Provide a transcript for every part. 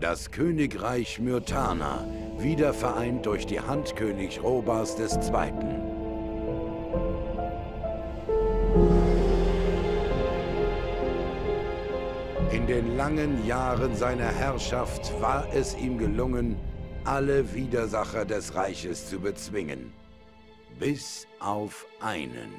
Das Königreich Myrtana, wieder vereint durch die Hand König Robas II. In den langen Jahren seiner Herrschaft war es ihm gelungen, alle Widersacher des Reiches zu bezwingen. Bis auf einen.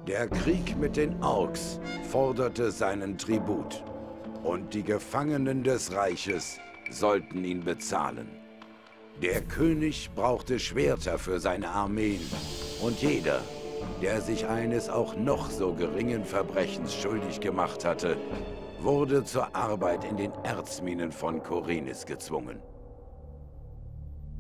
Der Krieg mit den Orks forderte seinen Tribut. Und die Gefangenen des Reiches sollten ihn bezahlen. Der König brauchte Schwerter für seine Armeen. Und jeder, der sich eines auch noch so geringen Verbrechens schuldig gemacht hatte, wurde zur Arbeit in den Erzminen von Khorinis gezwungen.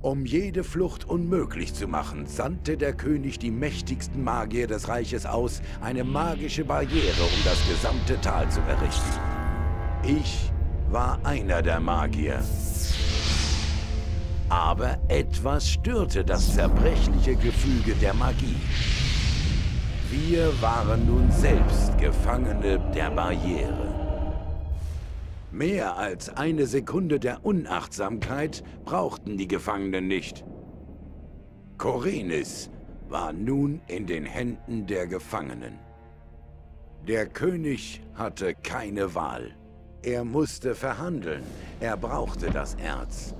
Um jede Flucht unmöglich zu machen, sandte der König die mächtigsten Magier des Reiches aus, eine magische Barriere, um das gesamte Tal zu errichten. Ich war einer der Magier. Aber etwas störte das zerbrechliche Gefüge der Magie. Wir waren nun selbst Gefangene der Barriere. Mehr als eine Sekunde der Unachtsamkeit brauchten die Gefangenen nicht. Khorinis war nun in den Händen der Gefangenen. Der König hatte keine Wahl. Er musste verhandeln. Er brauchte das Erz.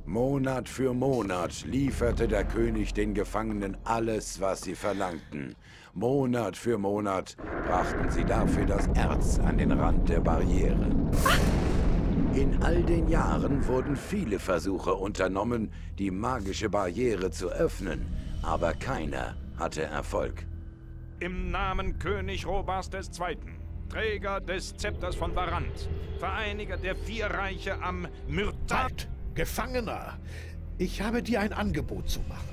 Monat für Monat lieferte der König den Gefangenen alles, was sie verlangten. Monat für Monat brachten sie dafür das Erz an den Rand der Barriere. In all den Jahren wurden viele Versuche unternommen, die magische Barriere zu öffnen, aber keiner hatte Erfolg. Im Namen König Robas II., Träger des Zepters von Varant, Vereiniger der 4 Reiche am Myrtana... Halt, Gefangener! Ich habe dir ein Angebot zu machen.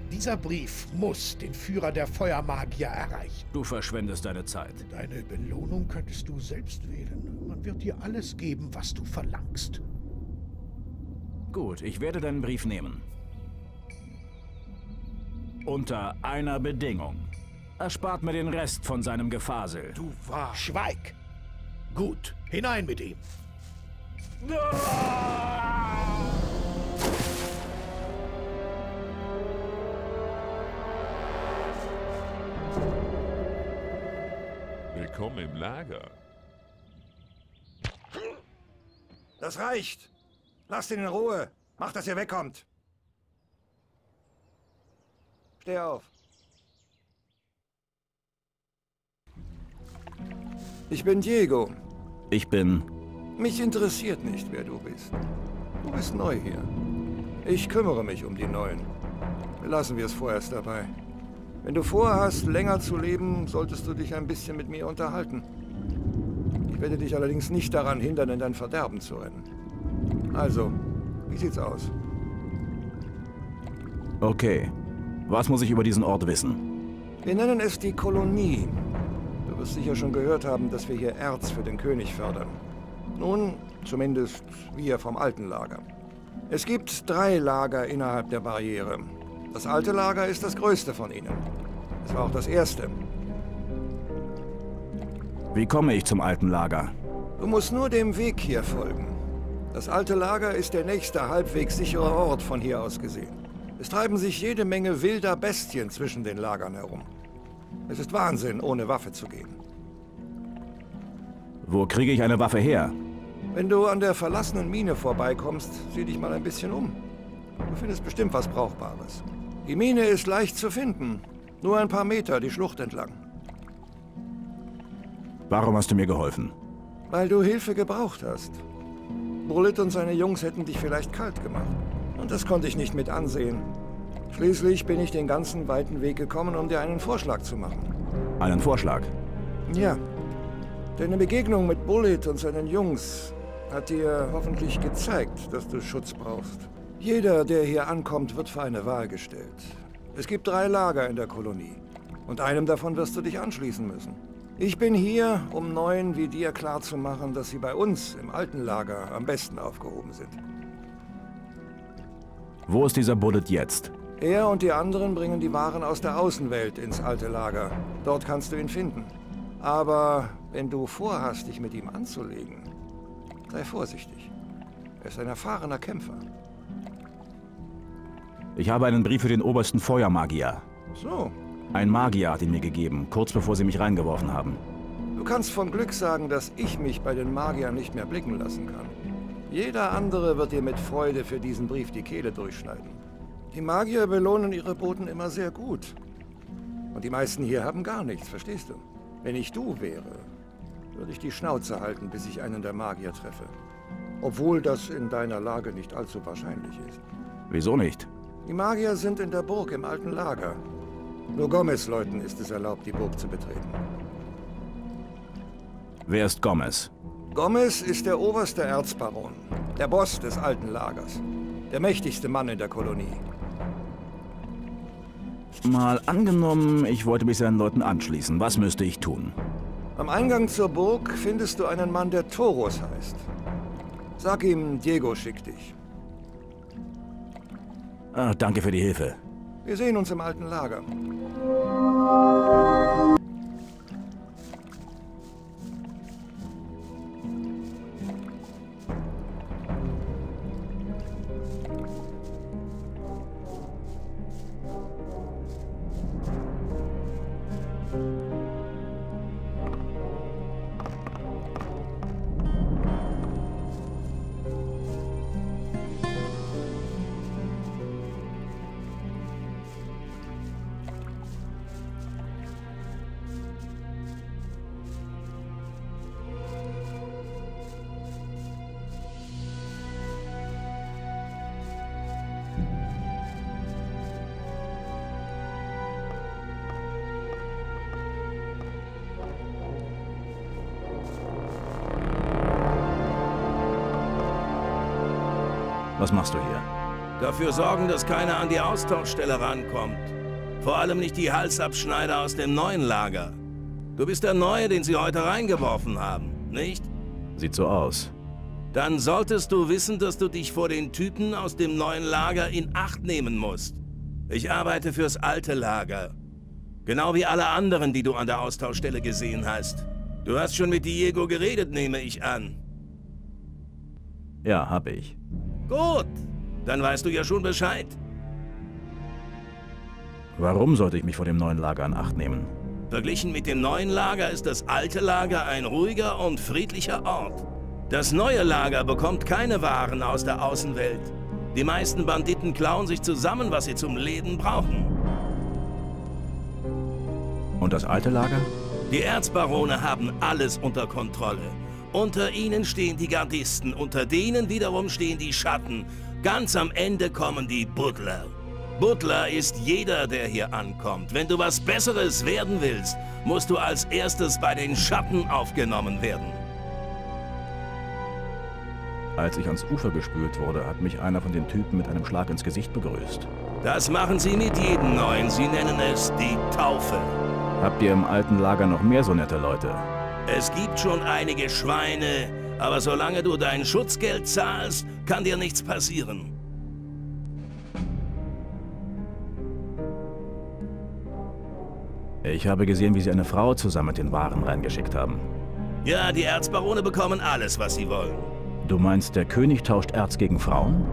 Dieser Brief muss den Führer der Feuermagier erreichen. Du verschwendest deine Zeit. Deine Belohnung könntest du selbst wählen. Man wird dir alles geben, was du verlangst. Gut, ich werde deinen Brief nehmen. Unter einer Bedingung. Erspart mir den Rest von seinem Gefasel. Du wahr. Schweig! Gut, hinein mit ihm. Willkommen im Lager. Das reicht. Lasst ihn in Ruhe. Macht, dass ihr wegkommt. Steh auf. Ich bin Diego. Ich bin... Mich interessiert nicht, wer du bist. Du bist neu hier. Ich kümmere mich um die Neuen. Belassen wir es vorerst dabei. Wenn du vorhast, länger zu leben, solltest du dich ein bisschen mit mir unterhalten. Ich werde dich allerdings nicht daran hindern, in dein Verderben zu rennen. Also, wie sieht's aus? Okay. Was muss ich über diesen Ort wissen? Wir nennen es die Kolonie. Du wirst sicher schon gehört haben, dass wir hier Erz für den König fördern. Nun, zumindest wir vom alten Lager. Es gibt 3 Lager innerhalb der Barriere. Das alte Lager ist das größte von ihnen. Es war auch das erste. Wie komme ich zum alten Lager? Du musst nur dem Weg hier folgen. Das alte Lager ist der nächste halbwegs sichere Ort von hier aus gesehen. Es treiben sich jede Menge wilder Bestien zwischen den Lagern herum. Es ist Wahnsinn, ohne Waffe zu gehen. Wo kriege ich eine Waffe her? Wenn du an der verlassenen Mine vorbeikommst, sieh dich mal ein bisschen um. Du findest bestimmt was Brauchbares. Die Mine ist leicht zu finden. Nur ein paar Meter die Schlucht entlang. Warum hast du mir geholfen? Weil du Hilfe gebraucht hast. Bullet und seine Jungs hätten dich vielleicht kalt gemacht. Und das konnte ich nicht mit ansehen. Schließlich bin ich den ganzen weiten Weg gekommen, um dir einen Vorschlag zu machen. Einen Vorschlag? Ja. Deine Begegnung mit Bullet und seinen Jungs hat dir hoffentlich gezeigt, dass du Schutz brauchst. Jeder, der hier ankommt, wird vor eine Wahl gestellt. Es gibt 3 Lager in der Kolonie. Und einem davon wirst du dich anschließen müssen. Ich bin hier, um Neuen wie dir klarzumachen, dass sie bei uns im alten Lager am besten aufgehoben sind. Wo ist dieser Bullet jetzt? Er und die anderen bringen die Waren aus der Außenwelt ins alte Lager. Dort kannst du ihn finden. Aber wenn du vorhast, dich mit ihm anzulegen, sei vorsichtig. Er ist ein erfahrener Kämpfer. Ich habe einen Brief für den obersten Feuermagier. So. Ein Magier hat ihn mir gegeben, kurz bevor sie mich reingeworfen haben. Du kannst von Glück sagen, dass ich mich bei den Magiern nicht mehr blicken lassen kann. Jeder andere wird dir mit Freude für diesen Brief die Kehle durchschneiden. Die Magier belohnen ihre Boten immer sehr gut. Und die meisten hier haben gar nichts, verstehst du? Wenn ich du wäre, würde ich die Schnauze halten, bis ich einen der Magier treffe. Obwohl das in deiner Lage nicht allzu wahrscheinlich ist. Wieso nicht? Die Magier sind in der Burg im alten Lager. Nur Gomez-Leuten ist es erlaubt, die Burg zu betreten. Wer ist Gomez? Gomez ist der oberste Erzbaron, der Boss des alten Lagers, der mächtigste Mann in der Kolonie. Mal angenommen, ich wollte mich seinen Leuten anschließen. Was müsste ich tun? Am Eingang zur Burg findest du einen Mann, der Taurus heißt. Sag ihm, Diego schickt dich. Ah, danke für die Hilfe. Wir sehen uns im alten Lager. Was machst du hier? Dafür sorgen, dass keiner an die Austauschstelle rankommt. Vor allem nicht die Halsabschneider aus dem neuen Lager. Du bist der Neue, den sie heute reingeworfen haben, nicht? Sieht so aus. Dann solltest du wissen, dass du dich vor den Typen aus dem neuen Lager in Acht nehmen musst. Ich arbeite fürs alte Lager. Genau wie alle anderen, die du an der Austauschstelle gesehen hast. Du hast schon mit Diego geredet, nehme ich an. Ja, hab ich. Gut, dann weißt du ja schon Bescheid. Warum sollte ich mich vor dem neuen Lager in Acht nehmen? Verglichen mit dem neuen Lager ist das alte Lager ein ruhiger und friedlicher Ort. Das neue Lager bekommt keine Waren aus der Außenwelt. Die meisten Banditen klauen sich zusammen, was sie zum Leben brauchen. Und das alte Lager? Die Erzbarone haben alles unter Kontrolle. Unter ihnen stehen die Gardisten, unter denen wiederum stehen die Schatten. Ganz am Ende kommen die Butler. Butler ist jeder, der hier ankommt. Wenn du was Besseres werden willst, musst du als erstes bei den Schatten aufgenommen werden. Als ich ans Ufer gespült wurde, hat mich einer von den Typen mit einem Schlag ins Gesicht begrüßt. Das machen sie mit jedem Neuen. Sie nennen es die Taufe. Habt ihr im alten Lager noch mehr so nette Leute? Es gibt schon einige Schweine, aber solange du dein Schutzgeld zahlst, kann dir nichts passieren. Ich habe gesehen, wie sie eine Frau zusammen mit den Waren reingeschickt haben. Ja, die Erzbarone bekommen alles, was sie wollen. Du meinst, der König tauscht Erz gegen Frauen?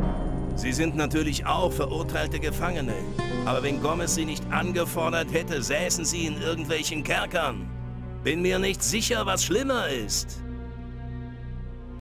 Sie sind natürlich auch verurteilte Gefangene. Aber wenn Gomez sie nicht angefordert hätte, säßen sie in irgendwelchen Kerkern. Bin mir nicht sicher, was schlimmer ist.